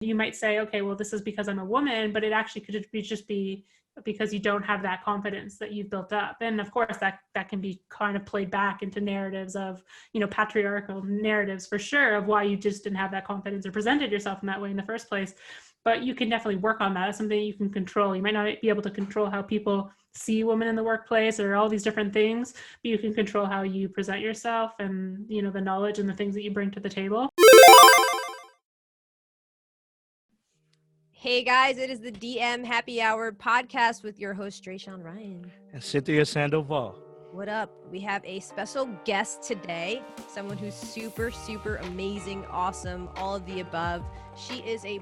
you might say, okay, well, this is because I'm a woman, but it actually could just be because you don't have that confidence that you've built up. And of course that can be kind of played back into narratives of, patriarchal narratives for sure, of why you just didn't have that confidence or presented yourself in that way in the first place. But you can definitely work on that. It's something you can control. You might not be able to control how people see women in the workplace or all these different things, but you can control how you present yourself and, the knowledge and the things that you bring to the table. Hey guys, it is the DM Happy Hour podcast with your host, Drayshawn Ryan. And Cynthia Sandoval. What up? We have a special guest today, someone who's super, super amazing, awesome, all of the above. She is a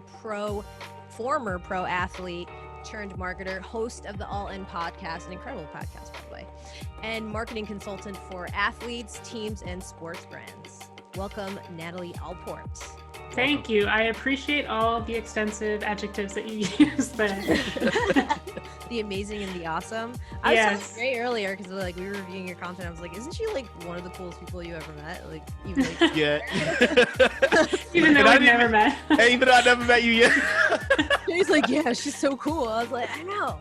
former pro athlete turned marketer, host of the All In podcast, an incredible podcast, by the way, and marketing consultant for athletes, teams, and sports brands. Welcome, Natalie Allport. Thank you. I appreciate all the extensive adjectives that you use there. The amazing and the awesome. I was talking great earlier because we were reviewing your content. I was like, isn't she like one of the coolest people you ever met? Yeah. Even though I've never met. Even though I never met you yet. She's like, yeah, she's so cool. I was like, I know.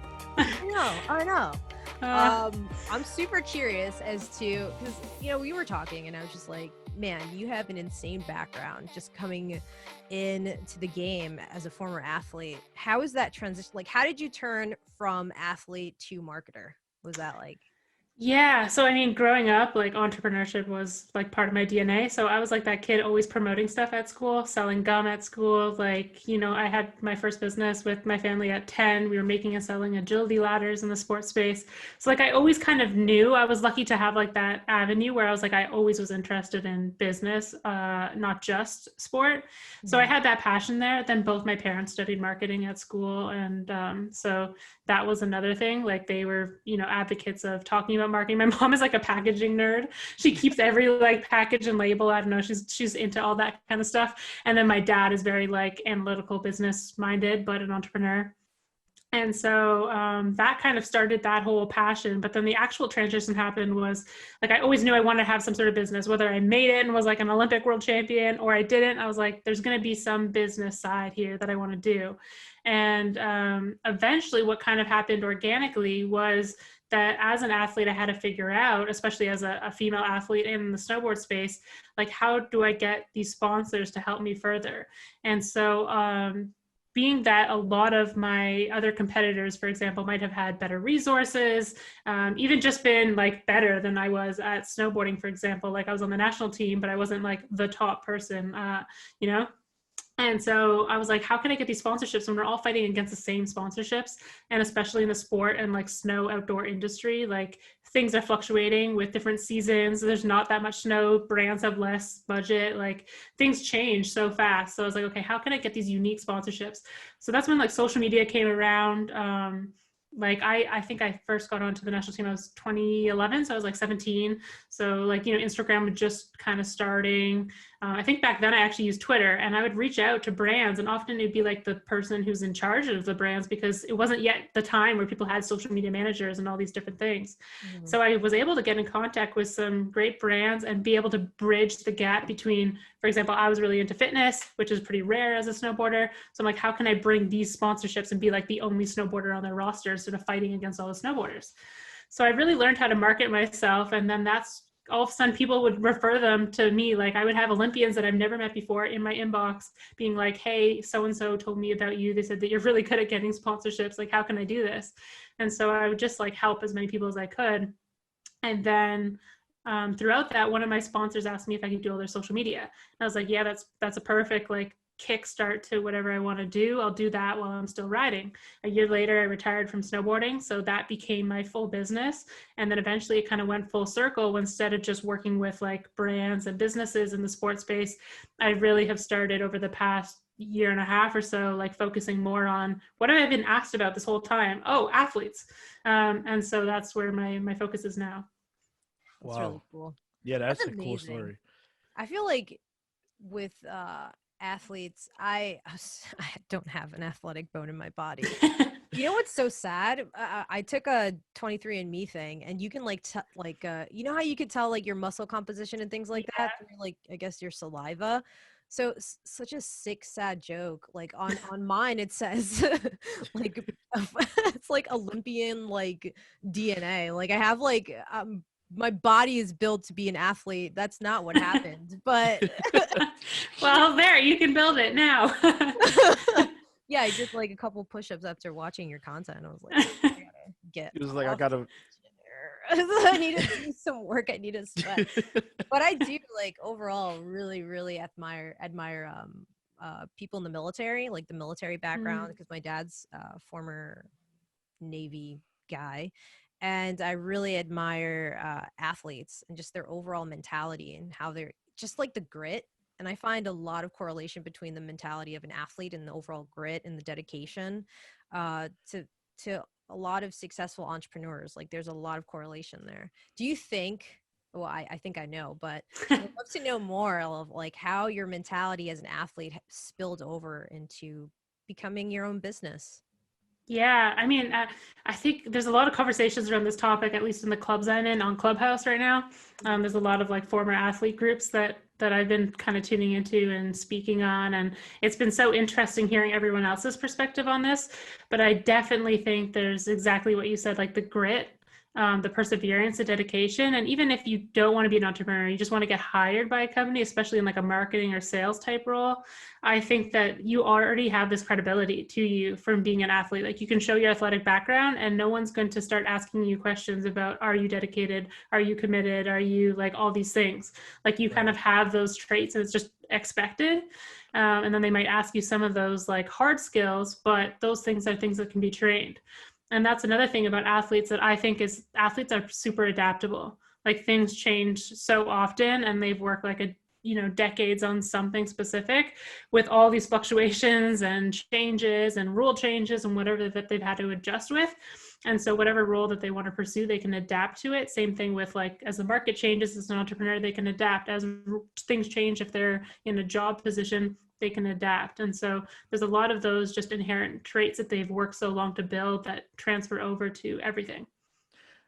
I'm super curious as to, because we were talking and I was just like, man, you have an insane background just coming into the game as a former athlete. How is that transition? Like, how did you turn from athlete to marketer? What was that like? Yeah. So, growing up, entrepreneurship was part of my DNA. So I was that kid always promoting stuff at school, selling gum at school. I had my first business with my family at 10. We were making and selling agility ladders in the sports space. So I always kind of knew. I was lucky to have that avenue where I was I always was interested in business, not just sport. Mm-hmm. So I had that passion there. Then both my parents studied marketing at school. And so that was another thing. They were, advocates of talking about marketing. My mom is a packaging nerd. She keeps every package and label. I don't know. She's into all that kind of stuff. And then my dad is very analytical, business minded, but an entrepreneur. And so that kind of started that whole passion. But then the actual transition happened was I always knew I wanted to have some sort of business, whether I made it and was an Olympic world champion or I didn't. I was there's going to be some business side here that I want to do. And eventually what kind of happened organically was that as an athlete, I had to figure out, especially as a female athlete in the snowboard space, how do I get these sponsors to help me further? And so being that a lot of my other competitors, for example, might have had better resources, even just been better than I was at snowboarding, for example. I was on the national team, but I wasn't the top person, And so I was how can I get these sponsorships when we're all fighting against the same sponsorships? And especially in the sport and snow outdoor industry, things are fluctuating with different seasons. There's not that much snow. Brands have less budget. Things change so fast. So I was okay, how can I get these unique sponsorships? So that's when social media came around. I think I first got onto the national team, I was 2011. So I was 17. So Instagram was just kind of starting. I think back then I actually used Twitter and I would reach out to brands and often it'd be the person who's in charge of the brands because it wasn't yet the time where people had social media managers and all these different things. Mm-hmm. So I was able to get in contact with some great brands and be able to bridge the gap between, for example, I was really into fitness, which is pretty rare as a snowboarder. So I'm how can I bring these sponsorships and be the only snowboarder on their roster instead of fighting against all the snowboarders? So I really learned how to market myself. And then that's all of a sudden people would refer them to me. I would have Olympians that I've never met before in my inbox being hey, so-and-so told me about you. They said that you're really good at getting sponsorships. How can I do this? And so I would just help as many people as I could. And then throughout that, one of my sponsors asked me if I could do all their social media. And I was yeah, that's a perfect kickstart to whatever I want to do. I'll do that while I'm still riding. A year later, I retired from snowboarding. So that became my full business. And then eventually it kind of went full circle. Instead of just working with brands and businesses in the sports space, I really have started over the past year and a half or so, focusing more on what have I been asked about this whole time? Oh, athletes. And so that's where my focus is now. That's really cool. Yeah, that's a cool story. I feel with athletes, I don't have an athletic bone in my body. You know what's so sad? I took a 23andMe thing, and you can you know how you could tell your muscle composition and things like that through I guess your saliva. So such a sick, sad joke. Like on mine, it says like it's like Olympian like DNA. Like I have like my body is built to be an athlete. That's not what happened, but Well, there, you can build it now. yeah, I did like a couple push-ups after watching your content. I was like, I gotta get He was like, I off gotta. I need to do some work. I need to sweat. But I do like overall really, really admire people in the military, like the military background, because my dad's former Navy guy. And I really admire athletes and just their overall mentality and how they're just like the grit. And I find a lot of correlation between the mentality of an athlete and the overall grit and the dedication to a lot of successful entrepreneurs. Like there's a lot of correlation there. Do you think, well, I think I know, but I'd love to know more of like how your mentality as an athlete spilled over into becoming your own business. Yeah, I mean, I think there's a lot of conversations around this topic, at least in the clubs I'm in on Clubhouse right now. There's a lot of like former athlete groups that I've been kind of tuning into and speaking on, and it's been so interesting hearing everyone else's perspective on this. But I definitely think there's exactly what you said, like the grit, the perseverance, the dedication, and even if you don't want to be an entrepreneur, you just want to get hired by a company, especially in like a marketing or sales type role. I think that you already have this credibility to you from being an athlete. Like you can show your athletic background and no one's going to start asking you questions about, are you dedicated? Are you committed? Are you like all these things? Like you kind of have those traits and it's just expected. And then they might ask you some of those like hard skills, but those things are things that can be trained. And that's another thing about athletes that I think is athletes are super adaptable. Like things change so often and they've worked like decades on something specific with all these fluctuations and changes and rule changes and whatever that they've had to adjust with. And so whatever role that they want to pursue, they can adapt to it. Same thing with like, as the market changes as an entrepreneur, they can adapt. As things change, if they're in a job position, they can adapt. And so there's a lot of those just inherent traits that they've worked so long to build that transfer over to everything.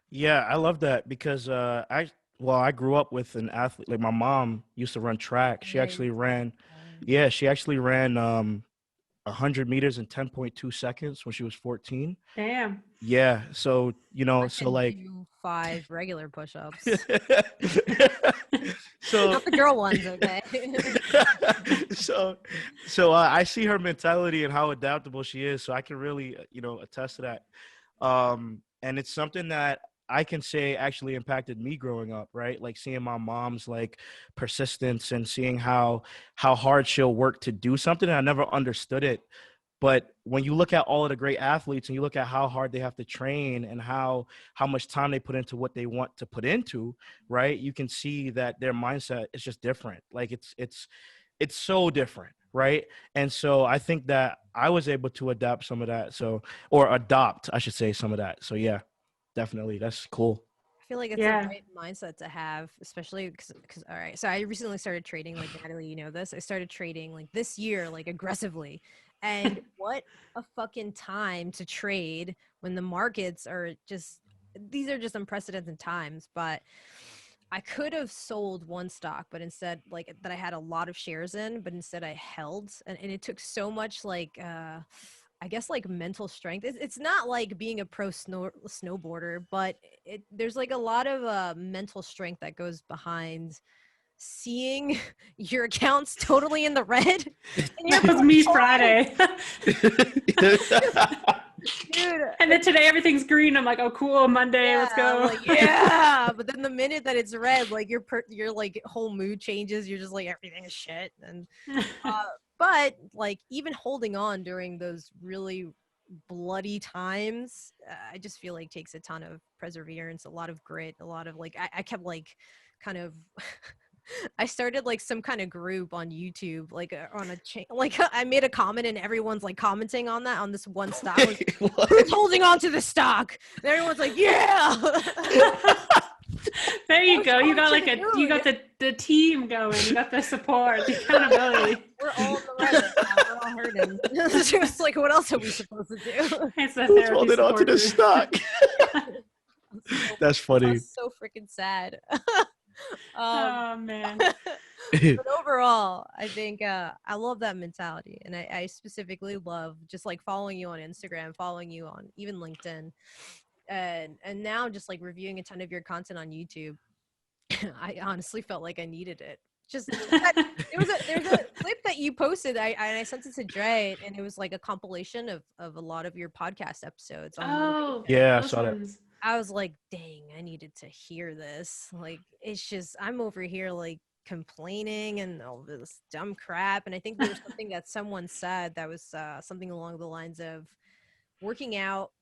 Yeah, I love that because I grew up with an athlete. Like my mom used to run track. She actually ran, yeah, she actually ran 100 meters in 10.2 seconds when she was 14. Damn. Yeah, so I so can like do 5 regular push-ups. so Not the girl ones, okay? I see her mentality and how adaptable she is, so I can really attest to that. And it's something that I can say actually impacted me growing up, right? Like seeing my mom's like persistence and seeing how hard she'll work to do something. And I never understood it. But when you look at all of the great athletes and you look at how hard they have to train and how much time they put into what they want to put into, right? You can see that their mindset is just different. Like it's so different, right? And so I think that I was able to adapt some of that. Or adopt, I should say, some of that. So yeah, definitely. That's cool. I feel like it's the right mindset to have, especially because all right. So I recently started trading, like Natalie, you know this. I started trading like this year, like aggressively. And what a fucking time to trade when the markets are just, these are just unprecedented times. But I could have sold one stock, but instead, like that I had a lot of shares in, but instead I held, and it took so much like, I guess like mental strength. It's not like being a pro snowboarder, but there's like a lot of mental strength that goes behind seeing your accounts totally in the red. That was me Friday. Dude. And then today everything's green. I'm like, oh cool, Monday, let's go. Like, yeah. But then the minute that it's red, like your like whole mood changes. You're just like, everything is shit. And but like even holding on during those really bloody times, I just feel like takes a ton of perseverance, a lot of grit, a lot of like I kept like kind of I started like some kind of group on YouTube, like on a like I made a comment and everyone's like commenting on that on this one stock. Like, who's holding on to the stock? And everyone's like, yeah. There you go. You got like you got the team going. You got the support, the accountability. We're all in the right now. We're all hurting. It's just like, what else are we supposed to do? It's the who's holding on to the stock? That's funny. So freaking sad. Oh man. But overall, I think I love that mentality, and I specifically love just like following you on Instagram, following you on even LinkedIn, and now just like reviewing a ton of your content on YouTube. I honestly felt like I needed it. Just that there's a clip that you posted. I sent it to Dre, and it was like a compilation of a lot of your podcast episodes on Oh, motivation. Yeah, I those saw that. ones. I was like, dang, I needed to hear this. Like, it's just, I'm over here like complaining and all this dumb crap. And I think there was something that someone said that was something along the lines of working out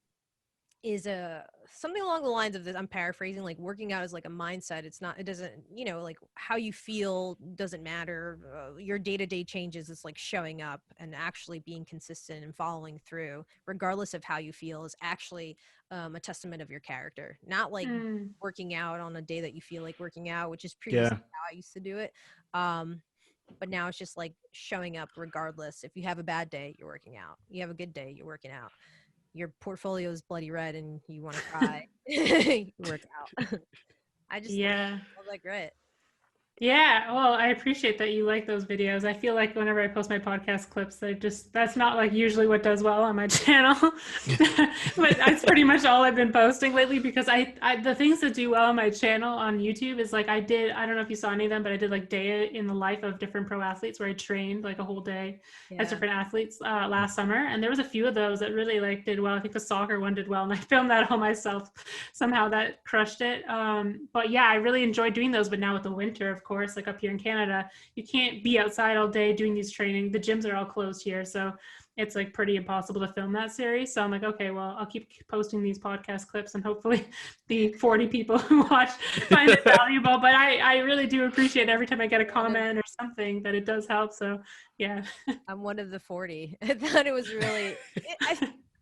is a something along the lines of this. I'm paraphrasing, like working out is like a mindset. It's not, it doesn't, like how you feel doesn't matter. Your day-to-day changes is like showing up and actually being consistent and following through regardless of how you feel is actually a testament of your character, not like Mm. working out on a day that you feel like working out, which is Yeah. previously how I used to do it. But now it's just like showing up regardless. If you have a bad day, you're working out. You have a good day, you're working out. Your portfolio is bloody red and you want to cry, you work out. I just Yeah. love that grit. Yeah, well, I appreciate that you like those videos. I feel like whenever I post my podcast clips, that's not like usually what does well on my channel. But that's pretty much all I've been posting lately because I the things that do well on my channel on YouTube is like I don't know if you saw any of them, but I did like day in the life of different pro athletes where I trained like a whole day as Yeah. different athletes last summer. And there was a few of those that really like did well. I think the soccer one did well, and I filmed that all myself. Somehow that crushed it. But yeah, I really enjoyed doing those. But now with the winter, of course, like up here in Canada, you can't be outside all day doing these training. The gyms are all closed here, so it's like pretty impossible to film that series. So I'm like, okay, well, I'll keep posting these podcast clips and hopefully the 40 people who watch find it valuable. But I really do appreciate every time I get a comment or something that it does help. So yeah. I'm one of the 40. I thought it was really,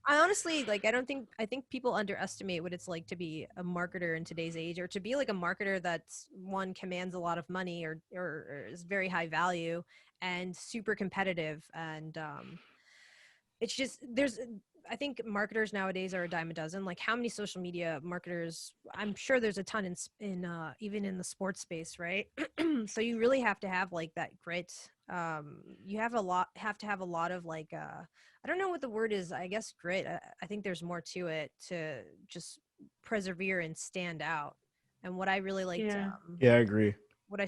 I honestly, like, I think people underestimate what it's like to be a marketer in today's age, or to be like a marketer that's one commands a lot of money, or is very high value and super competitive. And it's just, I think marketers nowadays are a dime a dozen. Like, how many social media marketers? I'm sure there's a ton in even in the sports space, right? So you really have to have like that grit. You have to have a lot of like I don't know what the word is. I guess grit. I think there's more to it to just persevere and stand out. And what I really liked, Yeah. Yeah, I agree. what I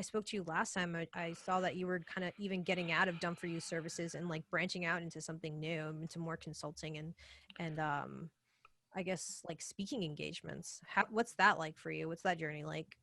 spoke to you last time, I saw that you were kind of even getting out of done for you services and like branching out into something new, into more consulting and I guess like speaking engagements. What's that like for you? What's that journey like?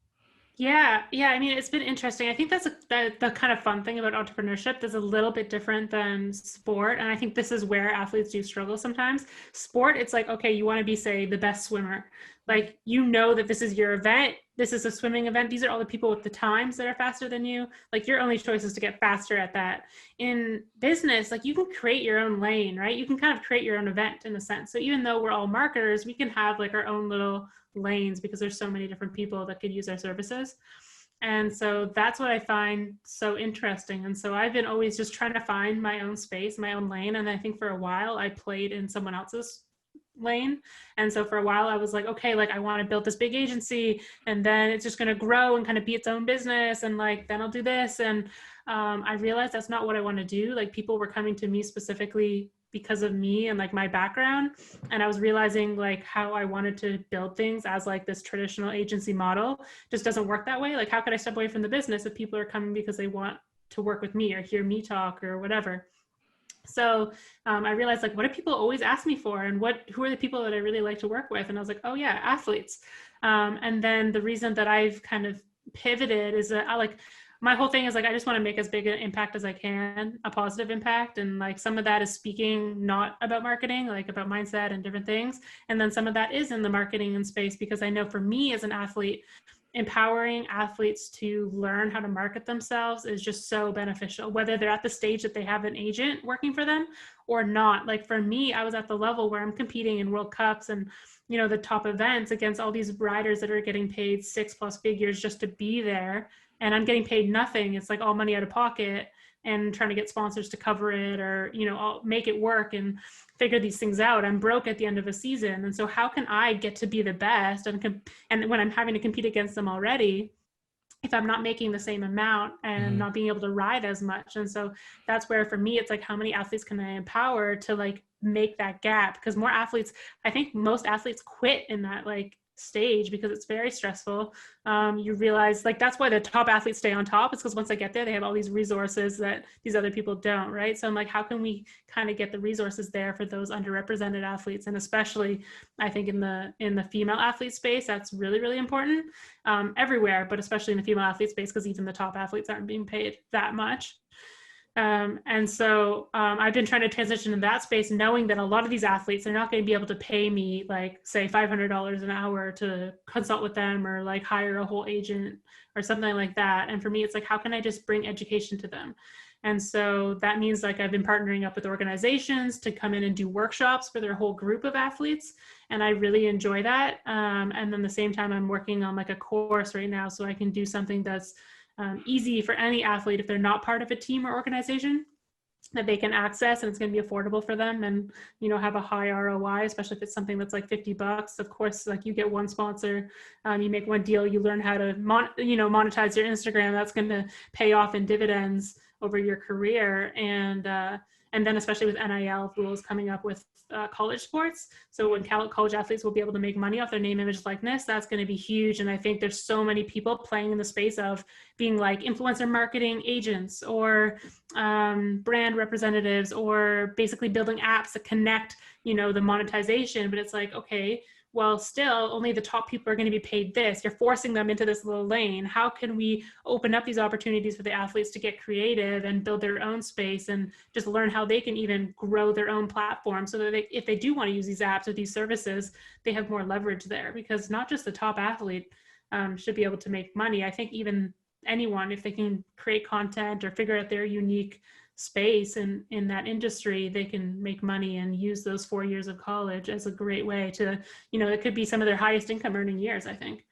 Yeah. I mean, it's been interesting. I think that's the kind of fun thing about entrepreneurship that's a little bit different than sport. And I think this is where athletes do struggle sometimes. Sport, it's like, okay, you want to be, say, the best swimmer. Like, you know that this is your event. This is a swimming event. These are all the people with the times that are faster than you. Like, your only choice is to get faster at that. In business, like, you can create your own lane, right? You can kind of create your own event in a sense. So even though we're all marketers, we can have like our own little lanes because there's so many different people that could use our services. And so that's what I find so interesting. And so I've been always just trying to find my own space, my own lane. And I think for a while I played in someone else's lane. And so for a while I was like, okay, like I want to build this big agency and then it's just going to grow and kind of be its own business. And like, then I'll do this. And I realized that's not what I want to do. Like, people were coming to me specifically because of me and like my background. And I was realizing like how I wanted to build things as like this traditional agency model just doesn't work that way. Like, how could I step away from the business if people are coming because they want to work with me or hear me talk or whatever? So I realized, like, what do people always ask me for, and who are the people that I really like to work with? And I was like, oh yeah, athletes. And then the reason that I've kind of pivoted is that my whole thing is like, I just want to make as big an impact as I can, a positive impact. And like, some of that is speaking not about marketing, like about mindset and different things. And then some of that is in the marketing and space, because I know for me as an athlete, empowering athletes to learn how to market themselves is just so beneficial, whether they're at the stage that they have an agent working for them or not. Like, for me, I was at the level where I'm competing in World Cups and, the top events against all these riders that are getting paid 6+ figures just to be there. And I'm getting paid nothing. It's like all money out of pocket, and trying to get sponsors to cover it, or, I'll make it work and figure these things out. I'm broke at the end of a season. And so how can I get to be the best? And when I'm having to compete against them already, if I'm not making the same amount and not being able to ride as much. And so that's where for me, it's like, how many athletes can I empower to like make that gap? Because more athletes, I think most athletes quit in that like stage because it's very stressful. You realize like that's why the top athletes stay on top. It's because once they get there, they have all these resources that these other people don't, right? So I'm like, how can we kind of get the resources there for those underrepresented athletes? And especially I think in the female athlete space, that's really, really important, everywhere, but especially in the female athlete space, because even the top athletes aren't being paid that much. And so I've been trying to transition in that space, knowing that a lot of these athletes are not going to be able to pay me like say $500 an hour to consult with them or like hire a whole agent or something like that. And for me, it's like, how can I just bring education to them? And so that means like I've been partnering up with organizations to come in and do workshops for their whole group of athletes. And I really enjoy that. And then the same time, I'm working on like a course right now so I can do something that's easy for any athlete if they're not part of a team or organization, that they can access, and it's going to be affordable for them, and have a high ROI, especially if it's something that's like $50. Of course, like you get one sponsor, you make one deal, you learn how to monetize your Instagram. That's going to pay off in dividends over your career. And then especially with NIL rules coming up with college sports. So when college athletes will be able to make money off their name, image, likeness, that's going to be huge. And I think there's so many people playing in the space of being like influencer marketing agents or brand representatives, or basically building apps that connect, the monetization. But it's like, okay, well, still only the top people are going to be paid this. You're forcing them into this little lane. How can we open up these opportunities for the athletes to get creative and build their own space and just learn how they can even grow their own platform, so that if they do want to use these apps or these services, they have more leverage there? Because not just the top athlete should be able to make money. I think even anyone, if they can create content or figure out their unique space in that industry, they can make money and use those 4 years of college as a great way to, it could be some of their highest income earning years, I think.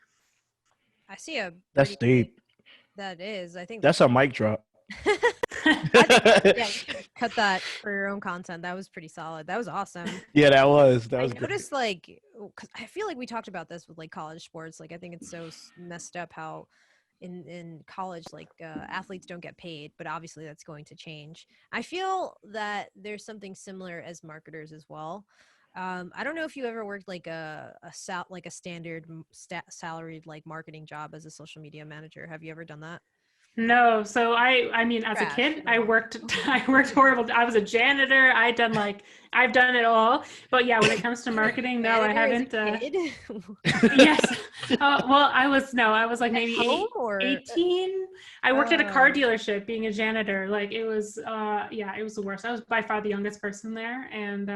I see a That's deep. That is, I think that's a mic drop. yeah, you should cut that for your own content. That was pretty solid. That was awesome. Yeah, that was I great. noticed like, because I feel like we talked about this with like college sports. Like I think it's so messed up how in college like athletes don't get paid, but obviously that's going to change. I feel that there's something similar as marketers as well. I don't know if you ever worked like a standard salaried like marketing job as a social media manager. Have you ever done that? No. So I mean, as a kid, I worked horrible. I was a janitor. I've done it all. But yeah, when it comes to marketing, no, I haven't. Yes. Well, I was like maybe 18. I worked at a car dealership being a janitor. Like it was, it was the worst. I was by far the youngest person there. And,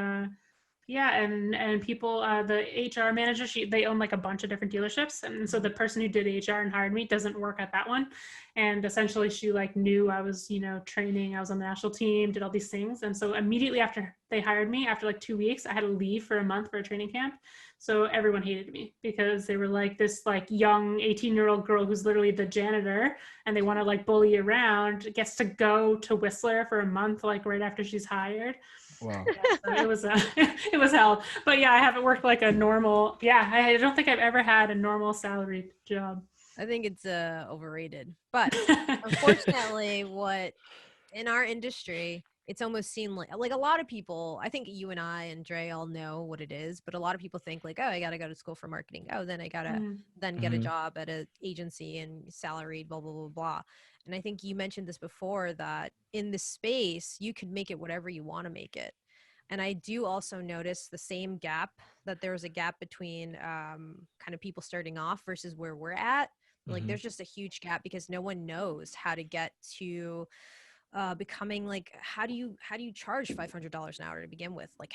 and people, the HR manager, they own like a bunch of different dealerships. And so the person who did HR and hired me doesn't work at that one. And essentially she like knew I was, training, I was on the national team, did all these things. And so immediately after they hired me, after like 2 weeks, I had to leave for a month for a training camp. So everyone hated me because they were like this like young 18-year-old girl who's literally the janitor, and they want to like bully around, gets to go to Whistler for a month, like right after she's hired. Wow. Yeah, so it was hell. But yeah, I haven't worked like a normal, I don't think I've ever had a normal salaried job. I think it's overrated. But unfortunately, what in our industry, it's almost seen like a lot of people, I think you and I and Dre all know what it is, but a lot of people think like, oh, I got to go to school for marketing. Oh, then I got to then get a job at an agency and salaried, blah, blah, blah, blah. And I think you mentioned this before, that in this space, you could make it whatever you want to make it. And I do also notice the same gap, that there's a gap between kind of people starting off versus where we're at. Like there's just a huge gap because no one knows how to get to becoming like, how do you charge $500 an hour to begin with? Like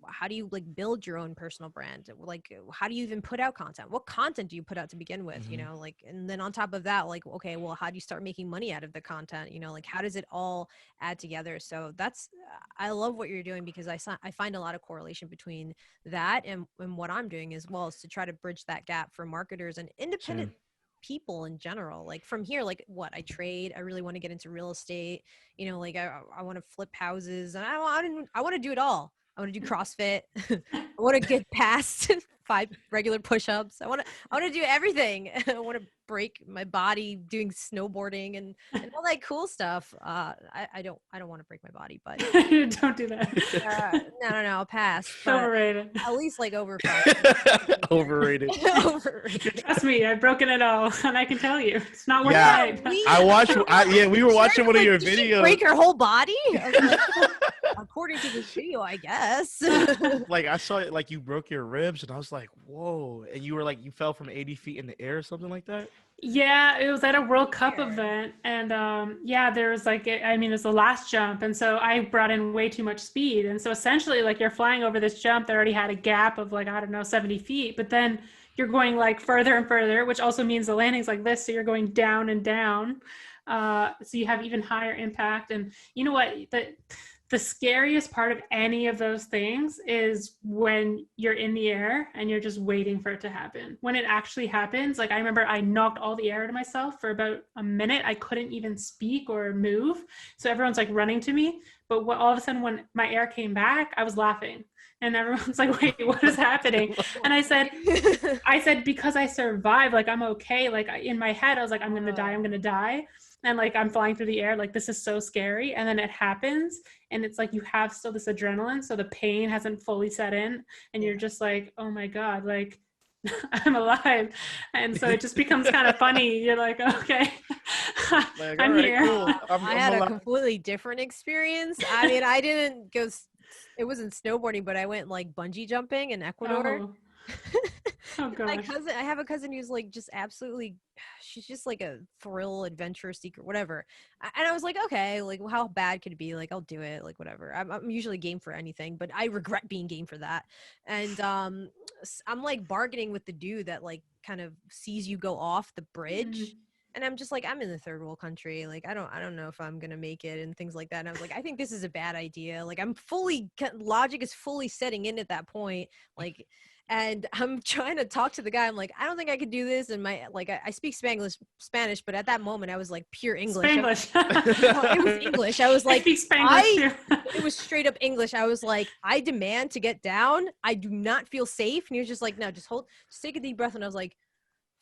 how do you like build your own personal brand? Like how do you even put out content? What content do you put out to begin with? Like, and then on top of that, like, okay, well, how do you start making money out of the content? Like how does it all add together? So that's, I love what you're doing, because I find a lot of correlation between that and what I'm doing as well, is to try to bridge that gap for marketers and independent people in general. Like from here, like what I trade, I really want to get into real estate, like I want to flip houses, and I want to do it all. I want to do CrossFit. I want to get past 5 regular push-ups. I want to do everything. I want to break my body doing snowboarding and all that cool stuff. I don't want to break my body, but Don't do that. no, I'll pass. But Overrated. at least like over 5. Overrated. Overrated. Trust me, I've broken it all, and I can tell you, it's not worth Yeah, the hype. I watched. We were watching one of Like, your did she videos. break her whole body? I was like, according to this video, I guess. Like I saw it, like you broke your ribs, and I was like, "Whoa!" And you were like, you fell from 80 feet in the air or something like that. Yeah, it was at a World Cup Weird. event, and yeah, there was like, I mean, it's the last jump, and so I brought in way too much speed, and so essentially, like, you're flying over this jump that already had a gap of like, I don't know, 70 feet, but then you're going like further and further, which also means the landing's like this, so you're going down and down, so you have even higher impact, and you know what, the scariest part of any of those things is when you're in the air and you're just waiting for it to happen. When it actually happens, like I remember I knocked all the air out of myself for about a minute. I couldn't even speak or move. So everyone's like running to me. But all of a sudden, when my air came back, I was laughing. And everyone's like, wait, what is happening? And I said, because I survived, like I'm okay. Like in my head, I was like, I'm going to die. I'm going to die. And like I'm flying through the air, like this is so scary. And then it happens, and it's like you have still this adrenaline, so the pain hasn't fully set in, and you're just like, oh my god, like I'm alive. And so it just becomes kind of funny. You're like, okay, Like, I'm all right, here. cool. I had a alive. completely different experience. I mean, I didn't go. It wasn't snowboarding, but I went like bungee jumping in Ecuador. Oh, oh My gosh. cousin, I have a cousin who's like just absolutely, she's just like a thrill adventure seeker, whatever. And I was like, okay, like how bad could it be? Like I'll do it, like whatever. I'm usually game for anything, but I regret being game for that. And I'm like bargaining with the dude that like kind of sees you go off the bridge. And I'm just like, I'm in the third world country. Like, I don't know if I'm going to make it and things like that. And I was like, I think this is a bad idea. Like, logic is fully setting in at that point. Like, and I'm trying to talk to the guy. I'm like, I don't think I could do this. And I speak Spanish, but at that moment I was like pure English. Spanglish. It was English. I was I like, speak Spanglish too. it was straight up English. I was like, I demand to get down. I do not feel safe. And he was just like, no, just take a deep breath. And I was like,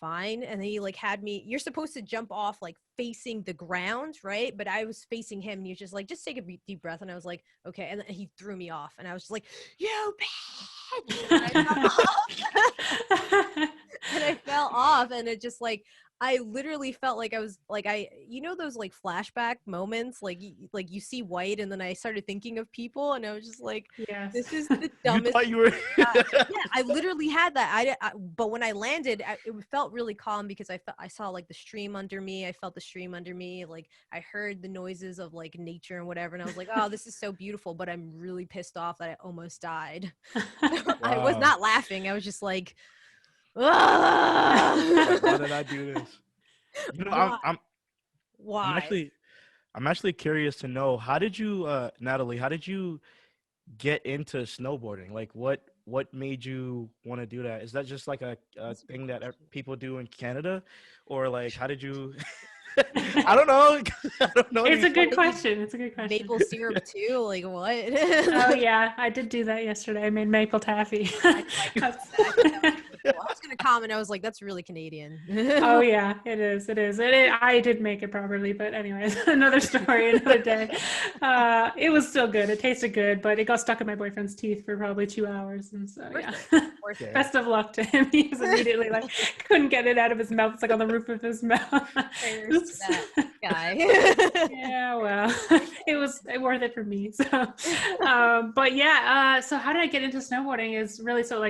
fine. And then he like had me, you're supposed to jump off like facing the ground, right? But I was facing him, and he was just like, just take a deep breath. And I was like, okay. And then he threw me off, and I was just like, you bitch. And I fell off, and it just like, I literally felt like I was like, you know, those like flashback moments, like you see white, and then I started thinking of people, and I was just like, Yes. this is the You dumbest. thought you were. Yeah, I literally had that. But when I landed, it felt really calm because I saw like the stream under me. I felt the stream under me. Like I heard the noises of like nature and whatever, and I was like, oh, this is so beautiful. But I'm really pissed off that I almost died. I was Wow. not laughing. I was just like, Like, why did I do this? You know, why? I'm actually curious to know, how did you, Natalie? How did you get into snowboarding? Like, what made you want to do that? Is that just like a That's a good thing that question. people do in Canada, or like how did you? I don't know. I don't know. It's a these good folks. question. It's a good question. Maple syrup too? Like what? Oh yeah, I did do that yesterday. I made maple taffy. I was gonna comment. I was like, that's really Canadian. Oh yeah, it is. I did make it properly, but anyways, another story, another day. It was still good. It tasted good, but it got stuck in my boyfriend's teeth for probably 2 hours, and so yeah. Worth it. Best of luck to him. He was immediately like, couldn't get it out of his mouth. It's like on the roof of his mouth. Prayers to that guy. Yeah, well, it was worth it for me. So, but yeah, so how did I get into snowboarding is really, so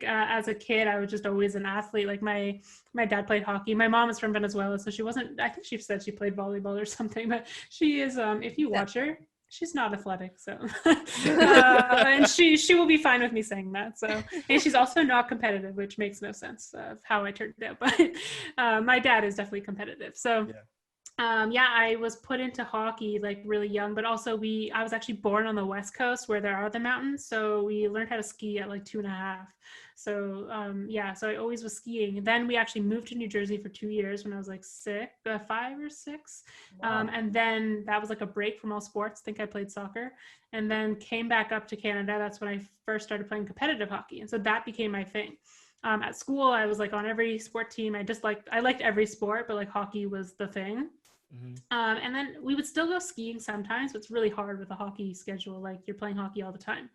as a kid, I was just always an athlete. Like my dad played hockey. My mom is from Venezuela, so she wasn't, I think she said she played volleyball or something, but she is, if you watch her, she's not athletic. So, and she will be fine with me saying that. So, and she's also not competitive, which makes no sense of how I turned out. But my dad is definitely competitive. So. Yeah. Yeah, I was put into hockey like really young, but also I was actually born on the West Coast where there are the mountains. So we learned how to ski at like 2.5. So yeah, so I always was skiing. Then we actually moved to New Jersey for 2 years when I was like 5 or 6. Wow. And then that was like a break from all sports. I think I played soccer, and then came back up to Canada. That's when I first started playing competitive hockey. And so that became my thing. At school, I was like on every sport team. I liked every sport, but like hockey was the thing. Mhm. And then we would still go skiing sometimes, but it's really hard with a hockey schedule. Like you're playing hockey all the time.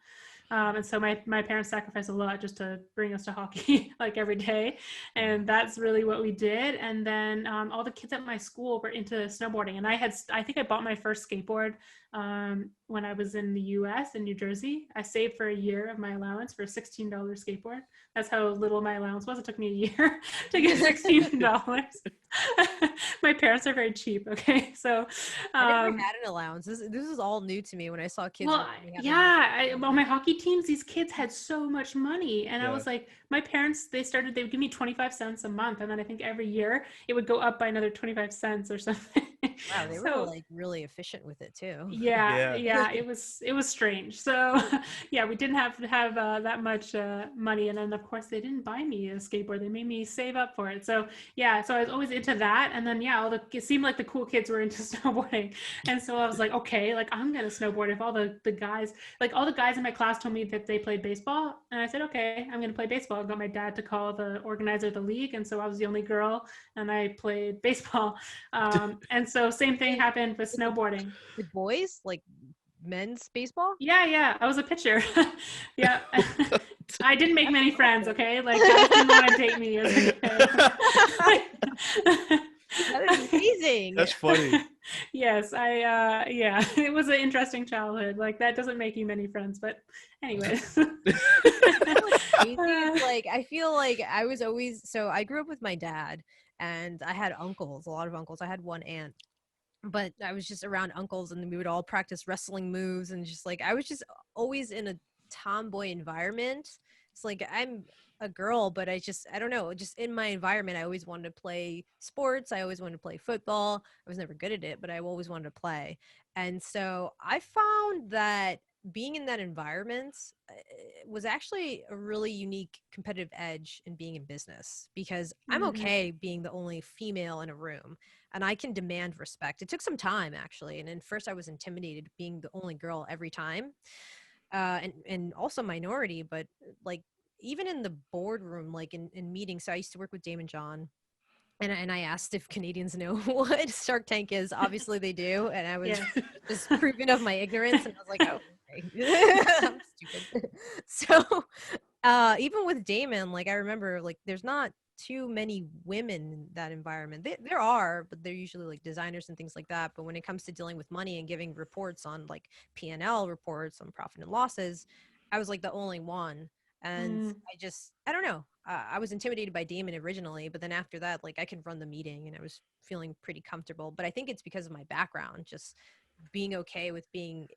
And so my parents sacrificed a lot just to bring us to hockey like every day. And that's really what we did. And then all the kids at my school were into snowboarding. And I think I bought my first skateboard when I was in the US in New Jersey. I saved for a year of my allowance for a $16 skateboard. That's how little my allowance was. It took me a year to get $16. My parents are very cheap. Okay. So, I never had an allowance. This is all new to me when I saw kids. well, yeah, on my hockey teams, these kids had so much money. And I Yeah. was like, my parents, they would give me 25 cents a month. And then I think every year it would go up by another 25 cents or something. Wow, they were So like really efficient with it too. yeah, Yeah. yeah, it was strange. So yeah, we didn't have that much money, and then of course they didn't buy me a skateboard. They made me save up for it. So yeah, so I was always into that, and then yeah, it seemed like the cool kids were into snowboarding, and so I was like, okay, like I'm gonna snowboard if all the guys, like all the guys in my class told me that they played baseball, and I said, okay, I'm gonna play baseball. I got my dad to call the organizer of the league, and so I was the only girl, and I played baseball. And so same thing Wait, happened with snowboarding. with boys, like men's baseball? Yeah, yeah, I was a pitcher. Yeah. I didn't make many friends, okay? Like guys didn't want to date me as a kid. That is amazing. That's funny. Yes, yeah, it was an interesting childhood. Like that doesn't make you many friends, but anyways. Crazy. It's like I feel like I was always I grew up with my dad and I had uncles, a lot of uncles. I had one aunt, but I was just around uncles and we would all practice wrestling moves and just like I was just always in a tomboy environment. It's like I'm a girl, but I don't know, just in my environment I always wanted to play sports. I always wanted to play football. I was never good at it, but I always wanted to play. And so I found that being in that environment was actually a really unique competitive edge in being in business because I'm okay being the only female in a room and I can demand respect. It took some time actually. And at first I was intimidated being the only girl every time. And also minority, but like even in the boardroom, like in meetings. So I used to work with Damon John and I asked if Canadians know what Shark Tank is. Obviously they do. And I was Yeah. just proving of my ignorance. And I was like, oh, okay. I'm stupid. So even with Damon, like I remember like there's not too many women in that environment. There are, but they're usually like designers and things like that. But when it comes to dealing with money and giving reports on like P&L reports on profit and losses, I was like the only one. And I don't know. I was intimidated by Damon originally, but then after that, like I could run the meeting and I was feeling pretty comfortable. But I think it's because of my background, just being okay with being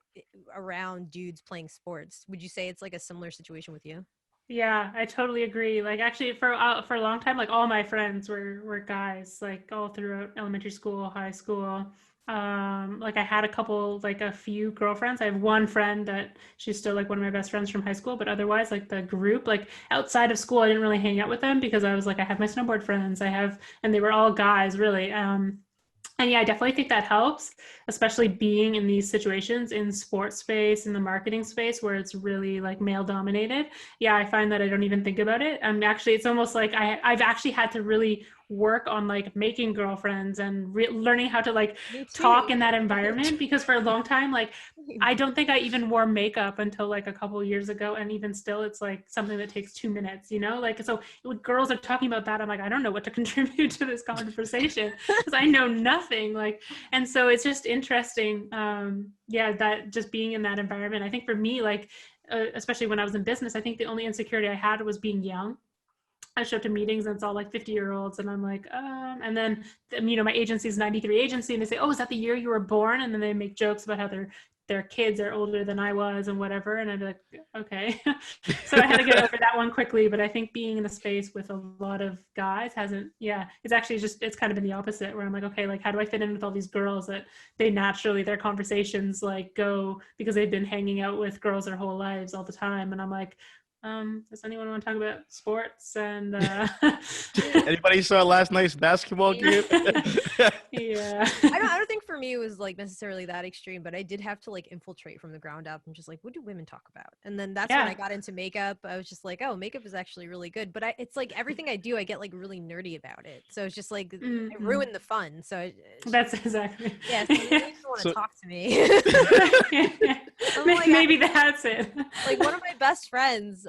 around dudes playing sports. Would you say it's like a similar situation with you? Yeah, I totally agree. Like actually for a long time, like all my friends were guys, like all throughout elementary school, high school. Like I had a few girlfriends. I have one friend that she's still like one of my best friends from high school, but otherwise like the group, like outside of school, I didn't really hang out with them because I was like, I have my snowboard friends. And they were all guys really. And yeah, I definitely think that helps, especially being in these situations in sports space, in the marketing space where it's really like male dominated. Yeah, I find that I don't even think about it. Actually, it's almost like I've actually had to really work on like making girlfriends and learning how to like Me talk too. in that environment because for a long time, like I don't think I even wore makeup until like a couple of years ago. And even still, it's like something that takes 2 minutes, you know? Like, so when girls are talking about that, I'm like, I don't know what to contribute to this conversation because I know nothing. Like, and so it's just interesting. Yeah, that just being in that environment. I think for me, like, especially when I was in business, I think the only insecurity I had was being young. I show up to meetings and it's all like 50-year-olds and I'm like, and then, my agency's 93 agency and they say, oh, is that the year you were born? And then they make jokes about how their kids are older than I was and whatever. And I'd be like, okay. So I had to get over that one quickly. But I think being in a space with a lot of guys it's kind of been the opposite where I'm like, okay, like how do I fit in with all these girls that their conversations like go because they've been hanging out with girls their whole lives all the time. And I'm like, Does anyone want to talk about sports and Anybody saw last night's basketball game? yeah. I don't think for me it was like necessarily that extreme, but I did have to like infiltrate from the ground up and just like, what do women talk about? And then that's when I Yeah. got into makeup. I was just like, oh, makeup is actually really good. But it's like everything I do, I get like really nerdy about it. So it's just like I Mhm. ruin the fun. So That's exactly. yeah, so they just want to So talk to me. I'm like, Maybe that's it. like one of my best friends,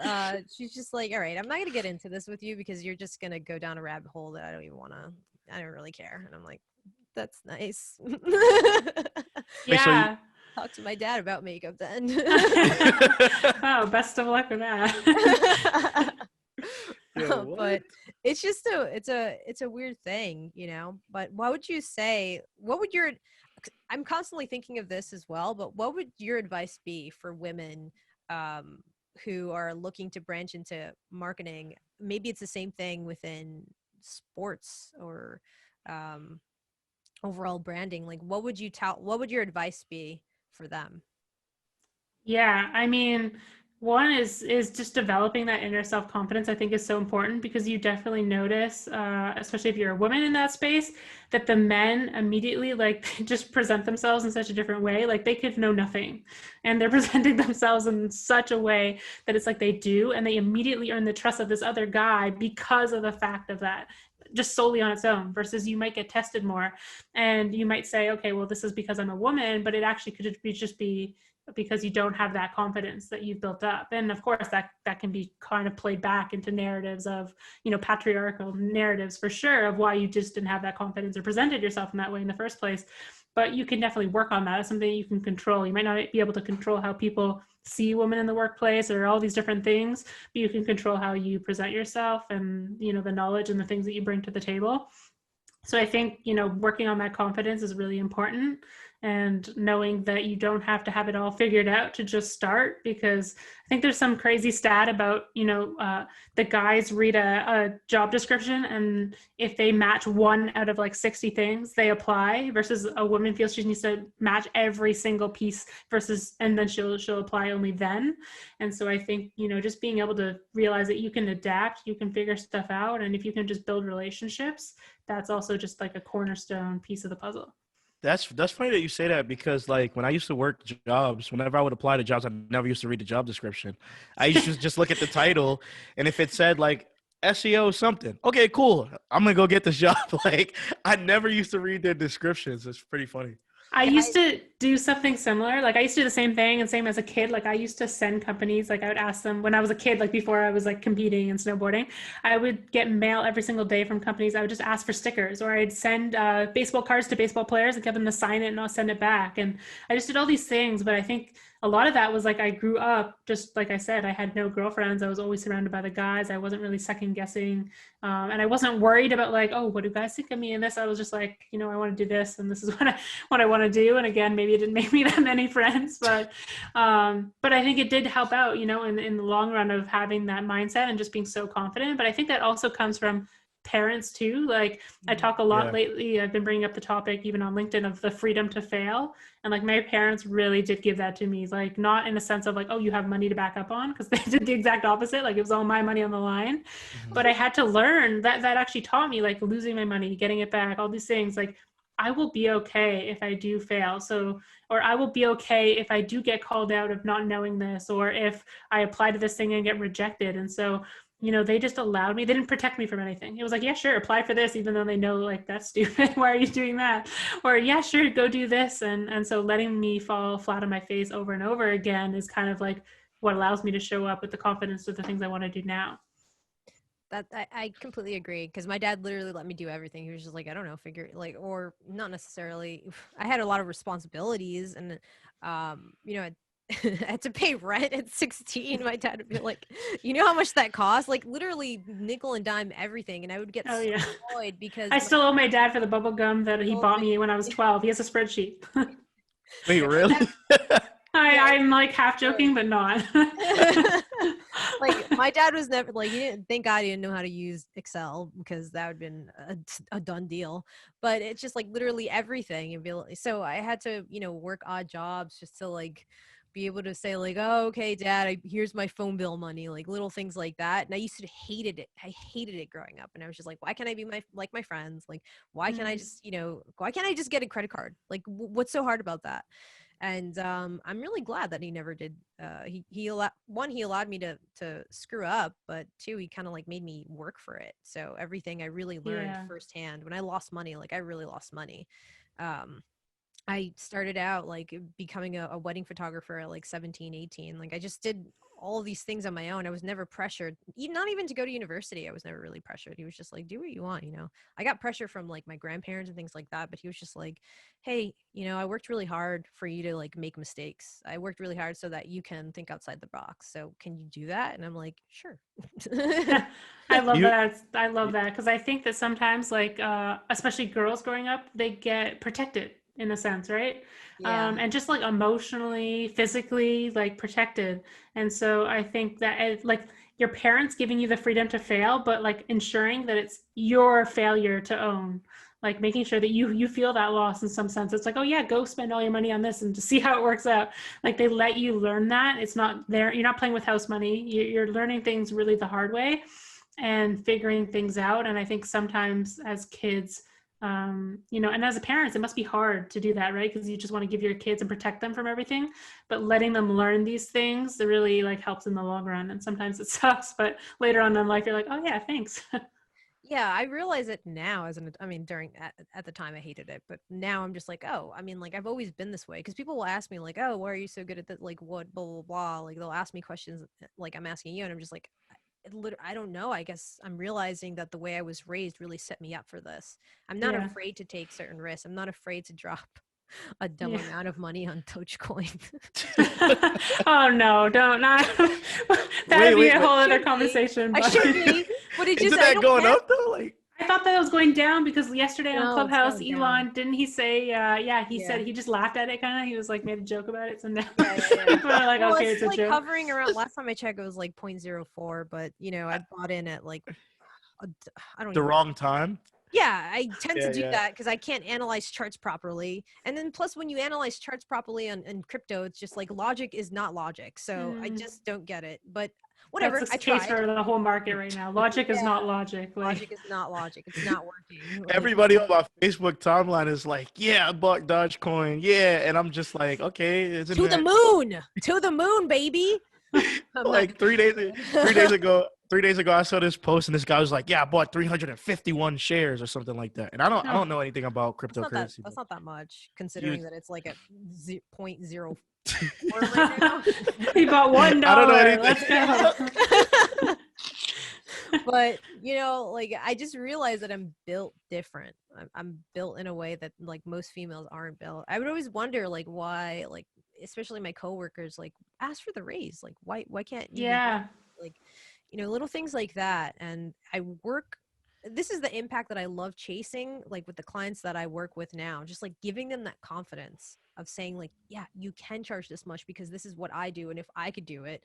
she's just like, all right, I'm not gonna get into this with you because you're just gonna go down a rabbit hole that I don't really care. And I'm like, that's nice. wait, so you, Yeah. Talk to my dad about makeup then. Oh, best of luck with that. yo, what? But it's just it's a weird thing, you know. But what would you say? What would your I'm constantly thinking of this as well, but what would your advice be for women who are looking to branch into marketing? Maybe it's the same thing within sports or um, overall branding. Like, what would your advice be for them? Yeah, I mean, one is just developing that inner self-confidence, I think is so important because you definitely notice, especially if you're a woman in that space, that the men immediately like just present themselves in such a different way. Like they could know nothing and they're presenting themselves in such a way that it's like they do, and they immediately earn the trust of this other guy because of the fact of that, just solely on its own, versus you might get tested more and you might say, okay, well, this is because I'm a woman, but it actually could just be because you don't have that confidence that you've built up. And of course that can be kind of played back into narratives of, patriarchal narratives for sure, of why you just didn't have that confidence or presented yourself in that way in the first place. But you can definitely work on that. It's something you can control. You might not be able to control how people see women in the workplace or all these different things, but you can control how you present yourself and, the knowledge and the things that you bring to the table. So I think, working on that confidence is really important, and knowing that you don't have to have it all figured out to just start, because I think there's some crazy stat about, the guys read a job description, and if they match one out of like 60 things, they apply, versus a woman feels she needs to match every single piece and then she'll apply only then. And so I think, just being able to realize that you can adapt, you can figure stuff out. And if you can just build relationships, that's also just like a cornerstone piece of the puzzle. That's funny that you say that, because like when I used to work jobs, whenever I would apply to jobs, I never used to read the job description. I used to just look at the title, and if it said like SEO something, okay, cool, I'm gonna go get this job. Like I never used to read their descriptions. It's pretty funny. I Yeah, used to do something similar. Like I used to do the same thing, and same as a kid. Like I used to send companies, like I would ask them when I was a kid, like before I was like competing and snowboarding, I would get mail every single day from companies. I would just ask for stickers, or I'd send baseball cards to baseball players and get them to sign it and I'll send it back. And I just did all these things. But I think a lot of that was like I grew up, just like I said, I had no girlfriends. I was always surrounded by the guys. I wasn't really second guessing. And I wasn't worried about like, oh, what do guys think of me in this? I was just like, I want to do this, and this is what I want to do. And again, maybe it didn't make me that many friends, but I think it did help out, in the long run, of having that mindset and just being so confident. But I think that also comes from parents too. Like I talk a lot Yeah. lately, I've been bringing up the topic even on LinkedIn of the freedom to fail. And like my parents really did give that to me, like not in a sense of like, oh, you have money to back up on, because they did the exact opposite. Like it was all my money on the line. Mhm. But I had to learn that actually taught me, like losing my money, getting it back, all these things. Like I will be okay if I do fail. So, or I will be okay if I do get called out of not knowing this, or if I apply to this thing and get rejected. And so, they just allowed me, they didn't protect me from anything. It was like, yeah, sure, apply for this, even though they know like that's stupid. Why are you doing that? Or yeah, sure, go do this. And so letting me fall flat on my face over and over again is kind of like what allows me to show up with the confidence of the things I want to do now. that I completely agree because my dad literally let me do everything. He was just like, I don't know, figure like, or not necessarily. I had a lot of responsibilities, and I had to pay rent at 16. My dad would be like, you know how much that costs? Like literally nickel and dime everything, and I would get Oh so yeah. annoyed because I my still owe my dad for the bubble gum that he told bought me, me when I was 12. He has a spreadsheet. Wait, really? yeah, I'm like half joking, but not. like my dad was never like he didn't thank God he didn't know how to use Excel because that would have been a done deal. But it's just like literally everything. So I had to work odd jobs just to like be able to say like, oh, okay, dad, here's my phone bill money, like little things like that. And I used to hated it. I hated it growing up. And I was just like, why can't I be like my friends? Like, why can't I Mm. just, why can't I just get a credit card? Like, what's so hard about that? And I'm really glad that he never did. He allowed me to screw up, but two, he kind of like made me work for it. So everything I really learned Yeah. firsthand. When I lost money, like I really lost money. Um, I started out like becoming a wedding photographer at like 17, 18. Like I just did all of these things on my own. I was never pressured, not even to go to university. I was never really pressured. He was just like, do what you want. I got pressure from like my grandparents and things like that, but he was just like, hey, I worked really hard for you to like make mistakes. I worked really hard so that you can think outside the box. So can you do that? And I'm like, sure. I love You, that. I love that because I think that sometimes, like, especially girls growing up, they get protected in a sense, right? Yeah. And just like emotionally, physically, like protected. And so I think that like your parents giving you the freedom to fail, but like ensuring that it's your failure to own, like making sure that you feel that loss in some sense. It's like, oh yeah, go spend all your money on this and to see how it works out. Like they let you learn that it's not there. You're not playing with house money. You're learning things really the hard way and figuring things out. And I think sometimes as kids, and as a parents, it must be hard to do that, right? Because you just want to give your kids and protect them from everything, but letting them learn these things, it really like helps in the long run. And sometimes it sucks, but later on in life, you're like, oh yeah, thanks. Yeah, I realize it now during at the time I hated it, but now I'm just like, oh, like I've always been this way because people will ask me like, oh, why are you so good at that? Like what, blah, blah, blah. Like they'll ask me questions like I'm asking you. And I'm just like, I don't know. I guess I'm realizing that the way I was raised really set me up for this. I'm not Yeah. afraid to take certain risks. I'm not afraid to drop a dumb Yeah. amount of money on Dogecoin. Oh no, don't not. wait, That'd be wait, a but whole other Should be. conversation, I but should be, but it just, isn't I that don't going have. up though? Like, I thought that it was going down because yesterday on No, it's Clubhouse, going down. Elon, didn't he say, yeah, he Yeah. said he just laughed at it kind of. He was like, made a joke about it. So now Yeah, yeah, yeah. people are like, Well, okay, it's it's a like joke. hovering around. Last time I checked, it was like 0.04, but I bought in at like, a d- I don't the even. wrong time. Yeah, I tend to Yeah, do yeah. that because I can't analyze charts properly. And then plus, when you analyze charts properly in crypto, it's just like logic is not logic. So I Mm, just don't get it. But that's whatever, the I case tried. for the whole market right now. Logic is Yeah, not logic. Like, logic is not logic. It's not working. Like, Everybody on my Facebook timeline is like, "Yeah, I bought Dogecoin." Yeah, and I'm just like, "Okay, isn't that to the moon, baby. I'm not like 3 days? 3 days ago, 3 days ago, I saw this post, and this guy was like, "Yeah, I bought 351 shares or something like that." And I no. don't know anything about That's not that. cryptocurrency, That's but not that much, you, considering that it's like at 0.04 right now. He bought one I don't know dollar. anything. Let's go. But like I just realized that I'm built different. I'm built in a way that like most females aren't built. I would always wonder like why, like especially my coworkers, like ask for the raise. Like why can't you be Yeah. like little things like that. And I work. This is the impact that I love chasing, like with the clients that I work with now, just like giving them that confidence of saying like, yeah, you can charge this much because this is what I do. And if I could do it,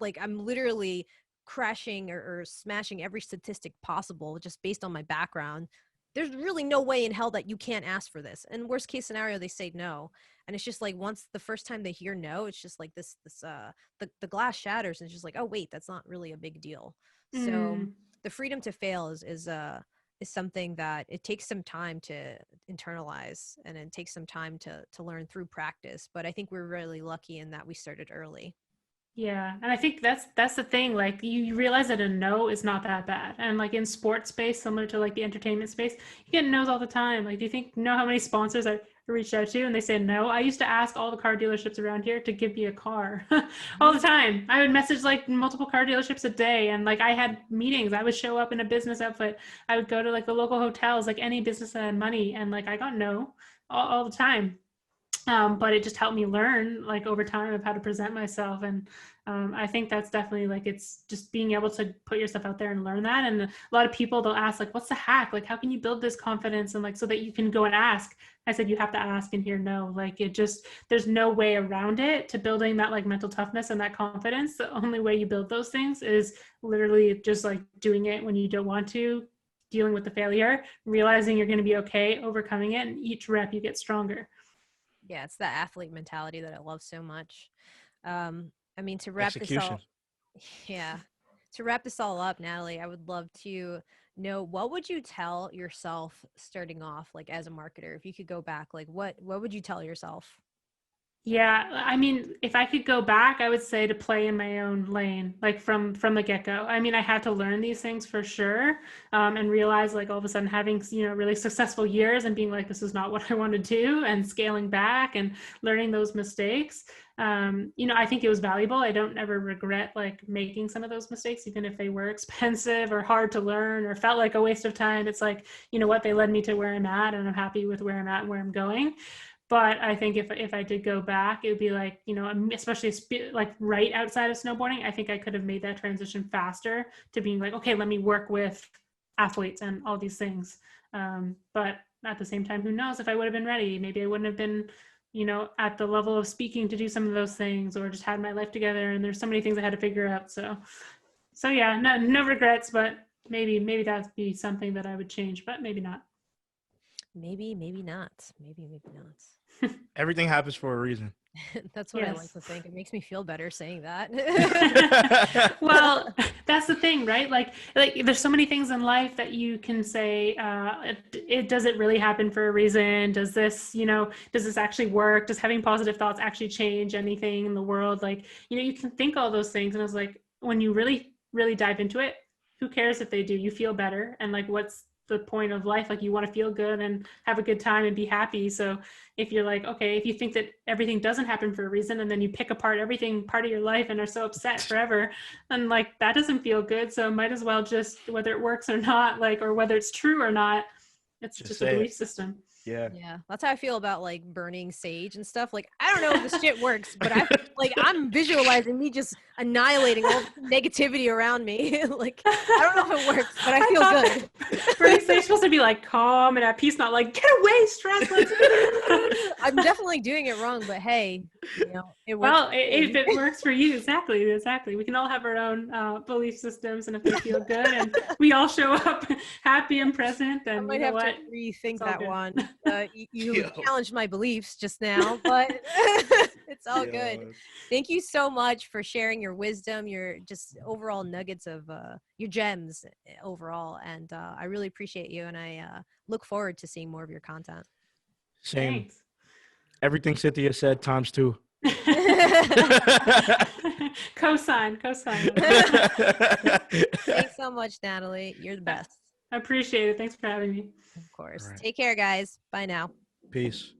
like I'm literally crashing or smashing every statistic possible just based on my background. There's really no way in hell that you can't ask for this. And worst case scenario, they say no. And it's just like once the first time they hear no, it's just like the glass shatters and it's just like, oh wait, that's not really a big deal. So Mm. the freedom to fail is something that it takes some time to internalize, and it takes some time to learn through practice. But I think we're really lucky in that we started early. Yeah, and I think that's the thing. Like you realize that a no is not that bad, and like in sports space, similar to like the entertainment space, you get no's all the time. Like, do you know how many sponsors I reached out to and they say no? I used to ask all the car dealerships around here to give me a car all the time. I would message like multiple car dealerships a day, and like I had meetings. I would show up in a business outfit. I would go to like the local hotels, like any business that had money, and like I got no all the time. But it just helped me learn like over time of how to present myself. And I think that's definitely like it's just being able to put yourself out there and learn that. And a lot of people, they'll ask like, what's the hack? Like, how can you build this confidence? And like so that you can go and ask. I said you have to ask and hear no. Like it just, there's no way around it to building that like mental toughness and that confidence. The only way you build those things is literally just like doing it when you don't want to, dealing with the failure, realizing you're going to be okay, overcoming it, and each rep you get stronger. Yeah, it's the athlete mentality that I love so much. I mean, to wrap this Execution. all, yeah, to wrap this all up, Natalie, I would love to know what would you tell yourself starting off, like as a marketer, if you could go back, like what would you tell yourself? Yeah, I mean, if I could go back, I would say to play in my own lane, like from the get-go. I mean, I had to learn these things for sure, and realize like all of a sudden having, really successful years and being like, this is not what I want to do, and scaling back and learning those mistakes. I think it was valuable. I don't ever regret like making some of those mistakes, even if they were expensive or hard to learn or felt like a waste of time. It's like, what, they led me to where I'm at, and I'm happy with where I'm at and where I'm going. But I think if I did go back, it would be like, especially like right outside of snowboarding, I think I could have made that transition faster to being like, okay, let me work with athletes and all these things. But at the same time, who knows if I would have been ready? Maybe I wouldn't have been, at the level of speaking to do some of those things, or just had my life together. And there's so many things I had to figure out. So yeah, no regrets, but maybe that'd be something that I would change, but maybe not. Maybe, maybe not. Maybe not. Everything happens for a reason. That's what I like Yes. to think. It makes me feel better saying that. Well, that's the thing, right? Like there's so many things in life that you can say, it does it really happen for a reason? Does this actually work? Does having positive thoughts actually change anything in the world? Like, you can think all those things. And I was like, when you really, really dive into it, who cares if they do? You feel better. And like, what's the point of life? Like, you want to feel good and have a good time and be happy. So if you're like, okay, if you think that everything doesn't happen for a reason, and then you pick apart everything part of your life and are so upset forever, and like that doesn't feel good. So might as well just, whether it works or not, like, or whether it's true or not, it's Just just a say belief it. system. Yeah. Yeah, that's how I feel about like burning sage and stuff. Like, I don't know if this shit works, but I'm visualizing me just annihilating all the negativity around me. Like, I don't know if it works, but I feel thought good. Bernie Sage supposed to be like calm and at peace, not like, get away, stress. I'm definitely doing it wrong, but hey, it works. Well, if it works for you, exactly. We can all have our own belief systems, and if they feel good, and we all show up happy and present, I then you might know have to what? rethink It's all that good. one. You Yo. challenged my beliefs just now, but it's all good. Yo. Thank you so much for sharing your wisdom, your just overall nuggets of your gems overall, and I really appreciate you, and I look forward to seeing more of your content. Same. Thanks. Everything Cynthia said times two. Cosign. Thanks so much, Natalie. You're the best. I appreciate it. Thanks for having me. Of course. All right. Take care, guys. Bye now. Peace.